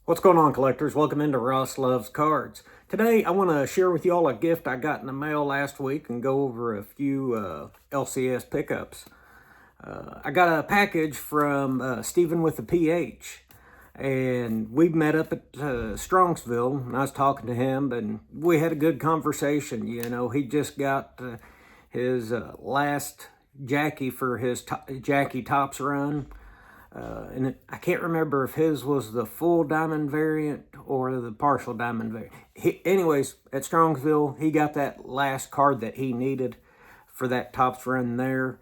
What's going on, collectors? Welcome into Ross Loves Cards. Today I want to share with you all a gift I got in the mail last week and go over a few LCS pickups. I got a package from Stephen with a PH, and we met up at Strongsville, and I was talking to him, and we had a good conversation. You know, he just got his last Jackie for his Jackie Tops run. I can't remember if his was the full diamond variant or the partial diamond variant. Anyways, at Strongsville, he got that last card that he needed for that Tops run there.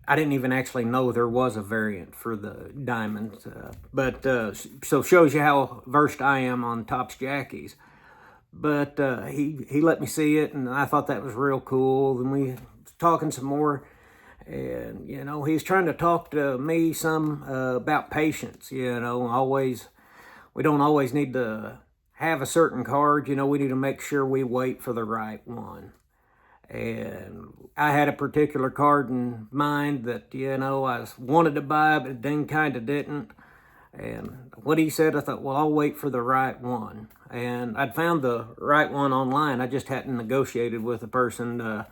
I didn't even actually know there was a variant for the diamonds, so shows you how versed I am on Tops Jackies. But he let me see it, and I thought that was real cool. Then we was talking some more. And, you know, he's trying to talk to me some about patience. You know, we don't always need to have a certain card. You know, we need to make sure we wait for the right one. And I had a particular card in mind that, you know, I wanted to buy, but then kind of didn't. And what he said, I thought, well, I'll wait for the right one. And I'd found the right one online. I just hadn't negotiated with the person to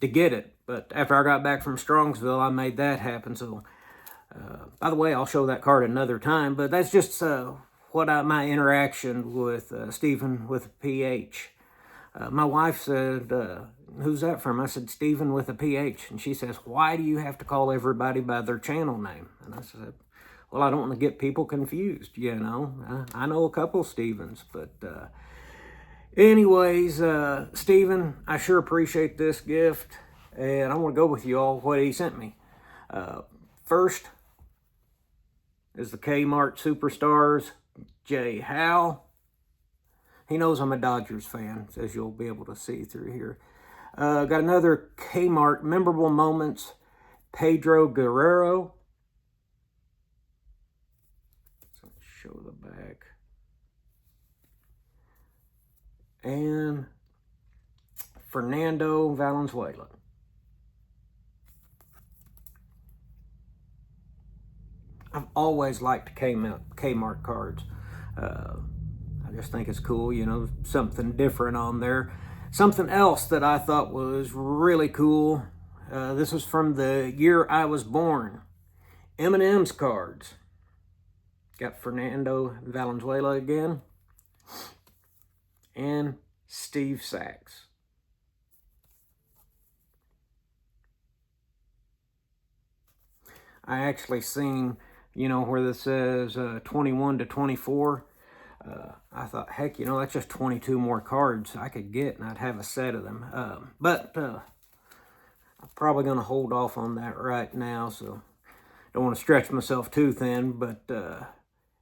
get it. But after I got back from Strongsville, I made that happen. So, by the way, I'll show that card another time. But that's just my interaction with Stephen with a PH. My wife said, who's that from? I said, Stephen with a PH. And she says, why do you have to call everybody by their channel name? And I said, well, I don't want to get people confused, you know. I know a couple Stevens, but anyways, Stephen, I sure appreciate this gift. And I want to go with you all what he sent me. First is the Kmart Superstars, J. Howe. He knows I'm a Dodgers fan, as you'll be able to see through here. Got another Kmart Memorable Moments, Pedro Guerrero. Let's show the back. And Fernando Valenzuela. I've always liked Kmart cards. I just think it's cool, you know, something different on there. Something else that I thought was really cool. This was from the year I was born. M&M's cards. Got Fernando Valenzuela again. And Steve Sachs. I actually seen, you know, where this says 21 to 24. I thought, heck, you know, that's just 22 more cards I could get, and I'd have a set of them. But I'm probably going to hold off on that right now, so don't want to stretch myself too thin. But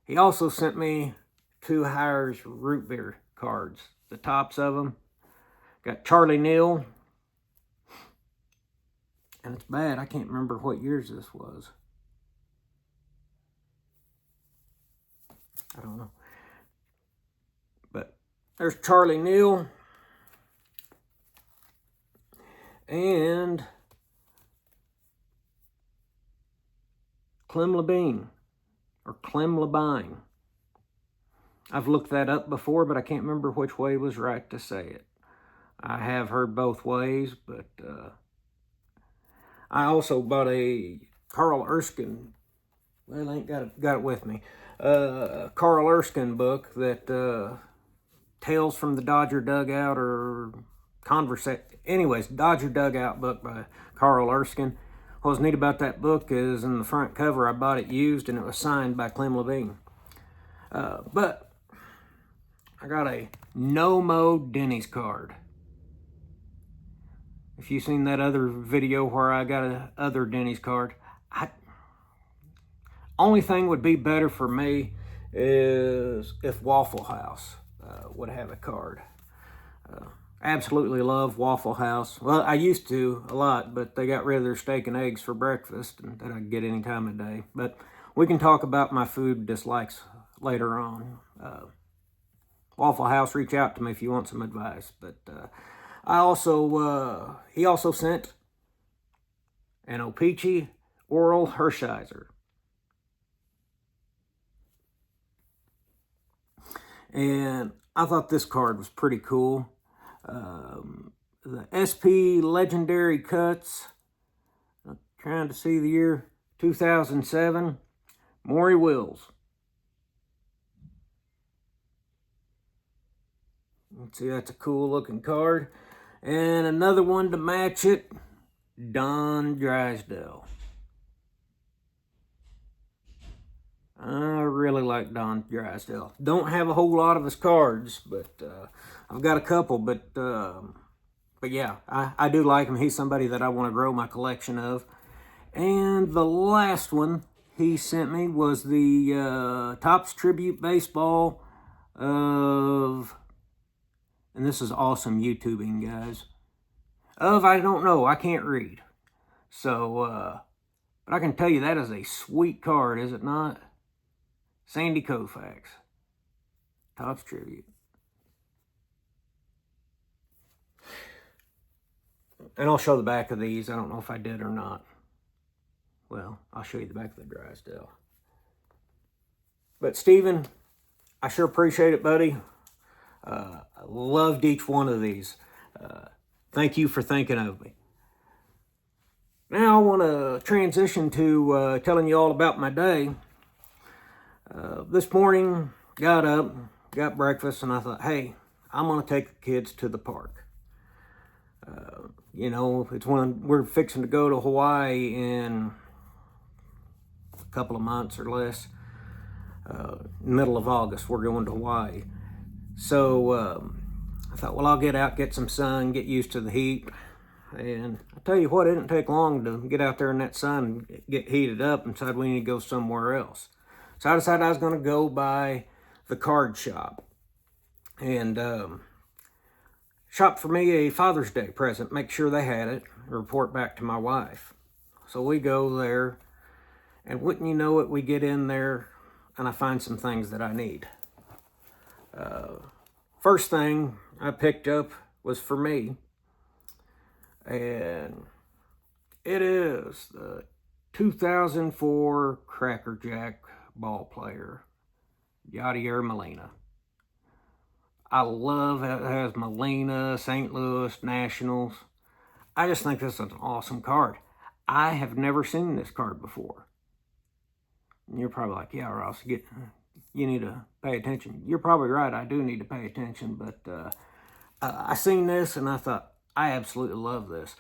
he also sent me 2 Hires root beer cards, the tops of them. Got Charlie Neal. And it's bad, I can't remember what years this was. I don't know. But there's Charlie Neal. And Clem Labine. Or Clem Labine. I've looked that up before, but I can't remember which way was right to say it. I have heard both ways, but I also bought a Carl Erskine, well, I ain't got it with me, Carl Erskine book that Tales from the Dodger Dugout or anyways, Dodger Dugout book by Carl Erskine. What was neat about that book is in the front cover, I bought it used and it was signed by Clem Labine. But I got a No-Mo Denny's card. If you've seen that other video where I got a other Denny's card, only thing would be better for me is if Waffle House would have a card. Absolutely love Waffle House. Well, I used to a lot, but they got rid of their steak and eggs for breakfast, and that I could get any time of day. But we can talk about my food dislikes later on. Waffle House, reach out to me if you want some advice. But he also sent an O-Pee-Chee Oral Hershiser. And I thought this card was pretty cool. The SP Legendary Cuts. I'm trying to see the year 2007. Maury Wills. Let's see, that's a cool looking card. And another one to match it, Don Drysdale. I really like Don Drysdale. Don't have a whole lot of his cards, but I've got a couple. But yeah, I do like him. He's somebody that I want to grow my collection of. And the last one he sent me was the Topps Tribute Baseball of, and this is awesome YouTubing, guys, of, I don't know, I can't read. So, but I can tell you that is a sweet card, is it not? Sandy Koufax, Topps Tribute. And I'll show the back of these. I don't know if I did or not. Well, I'll show you the back of the Drysdale. But Steven, I sure appreciate it, buddy. I loved each one of these. Thank you for thinking of me. Now I want to transition to telling you all about my day. This morning, got up, got breakfast, and I thought, hey, I'm going to take the kids to the park. You know, it's when we're fixing to go to Hawaii in a couple of months or less. Middle of August, we're going to Hawaii. So I thought, well, I'll get out, get some sun, get used to the heat. And I tell you what, it didn't take long to get out there in that sun, get heated up, and decide we need to go somewhere else. So I decided I was going to go by the card shop and shop for me a Father's Day present, make sure they had it, report back to my wife. So we go there, and wouldn't you know it, we get in there, and I find some things that I need. First thing I picked up was for me, and it is the 2004 Cracker Jack ball player, Yadier Molina. I love how it has Molina, St. Louis, Nationals. I just think this is an awesome card. I have never seen this card before. And you're probably like, yeah, Ross, you need to pay attention. You're probably right, I do need to pay attention, but I seen this and I thought, I absolutely love this.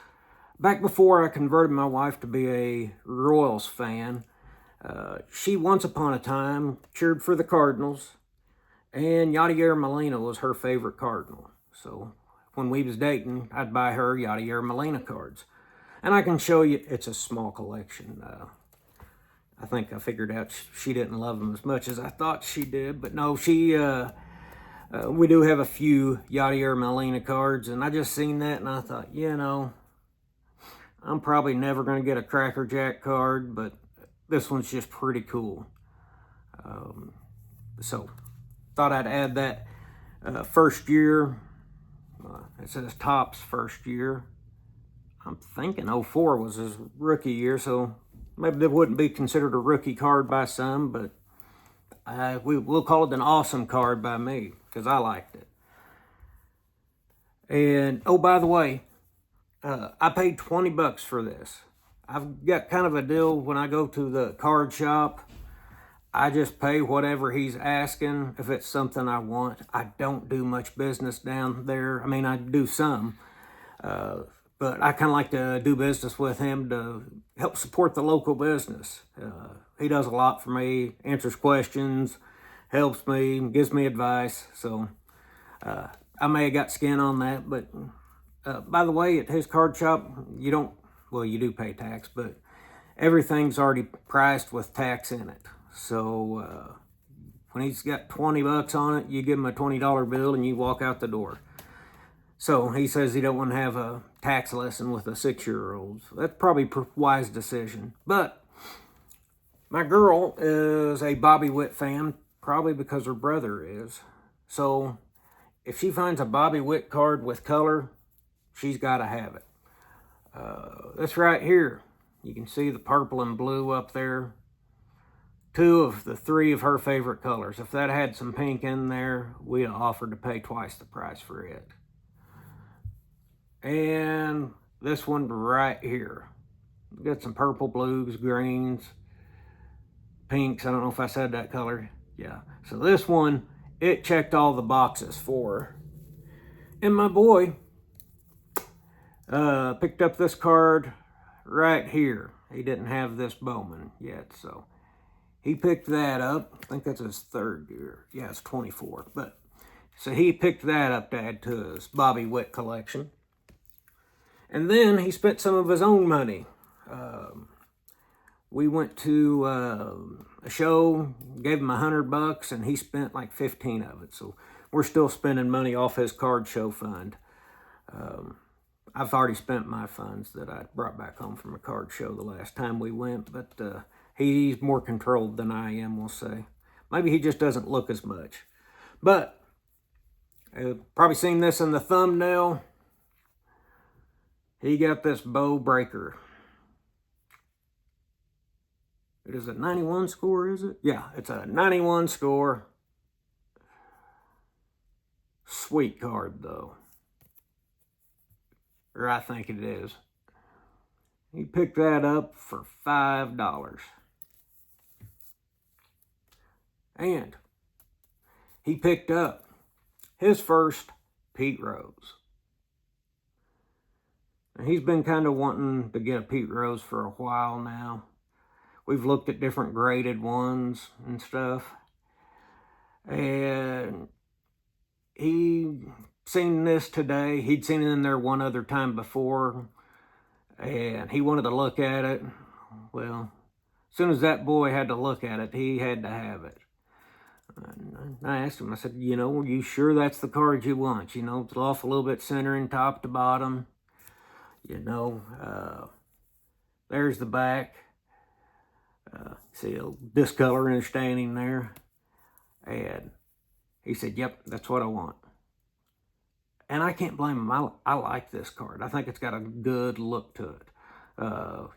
Back before I converted my wife to be a Royals fan, she once upon a time cheered for the Cardinals, and Yadier Molina was her favorite Cardinal. So when we was dating, I'd buy her Yadier Molina cards. And I can show you, it's a small collection. I think I figured out she didn't love them as much as I thought she did. But no, we do have a few Yadier Molina cards, and I just seen that and I thought, you know, I'm probably never going to get a Cracker Jack card, but this one's just pretty cool. So thought I'd add that. First year, it says Topps first year. I'm thinking 04 was his rookie year, so maybe that wouldn't be considered a rookie card by some, but we'll call it an awesome card by me, because I liked it. And, oh, by the way, I paid $20 for this. I've got kind of a deal when I go to the card shop. I just pay whatever he's asking if it's something I want. I don't do much business down there. I mean, I do some, but I kind of like to do business with him to help support the local business. He does a lot for me, answers questions, helps me, gives me advice. So I may have got skin on that, but by the way, at his card shop, you do pay tax, but everything's already priced with tax in it. So when he's got $20 on it, you give him a $20 bill and you walk out the door. So he says he don't want to have a tax lesson with a 6-year-old. So that's probably a wise decision. But my girl is a Bobby Witt fan, probably because her brother is. So if she finds a Bobby Witt card with color, she's got to have it. This right here, you can see the purple and blue up there. two of the three of her favorite colors. If that had some pink in there, we'd have offered to pay twice the price for it. And this one right here. Got some purple, blues, greens, pinks. I don't know if I said that color. Yeah. So this one, it checked all the boxes for her. And my boy picked up this card right here. He didn't have this Bowman yet, so he picked that up. I think that's his third year. Yeah, it's 24. But so he picked that up to add to his Bobby Witt collection. And then he spent some of his own money. We went to a show, gave him $100, and he spent like 15 of it. So we're still spending money off his card show fund. I've already spent my funds that I brought back home from a card show the last time we went, but he's more controlled than I am, we'll say. Maybe he just doesn't look as much. But probably seen this in the thumbnail. He got this bow breaker. It is a 91 score, is it? Yeah, it's a 91 score. Sweet card, though. Or I think it is. He picked that up for $5. And he picked up his first Pete Rose. Now, he's been kind of wanting to get a Pete Rose for a while now. We've looked at different graded ones and stuff. And he seen this today. He'd seen it in there one other time before. And he wanted to look at it. Well, as soon as that boy had to look at it, he had to have it. And I asked him, I said, you know, are you sure that's the card you want? You know, it's off a little bit centering top to bottom. You know, there's the back. See a discoloring staining there. And he said, yep, that's what I want. And I can't blame him. I like this card. I think it's got a good look to it.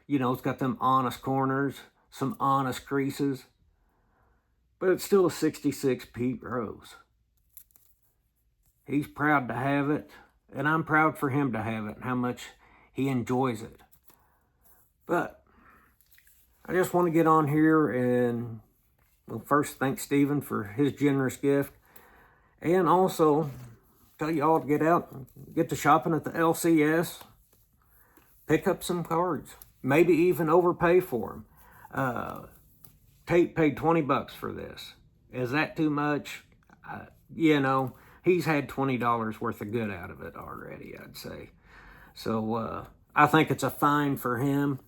You know, it's got them honest corners, some honest creases. But it's still a 66 Pete Rose. He's proud to have it. And I'm proud for him to have it and how much he enjoys it. But I just want to get on here and, well, first thank Steven for his generous gift. And also tell you all to get out and get to shopping at the LCS. Pick up some cards. Maybe even overpay for them. Tate paid $20 for this. Is that too much? You know, he's had $20 worth of good out of it already, I'd say. So I think it's a fine for him.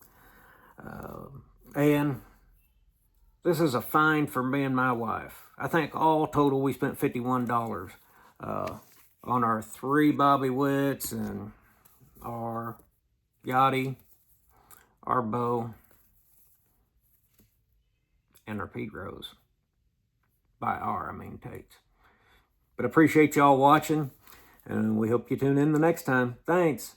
And this is a fine for me and my wife. I think all total we spent $51 on our 3 Bobby Witts and our Yachty, our bow, and our Pete Rose. By our, I mean Tate's. But appreciate y'all watching, and we hope you tune in the next time. Thanks.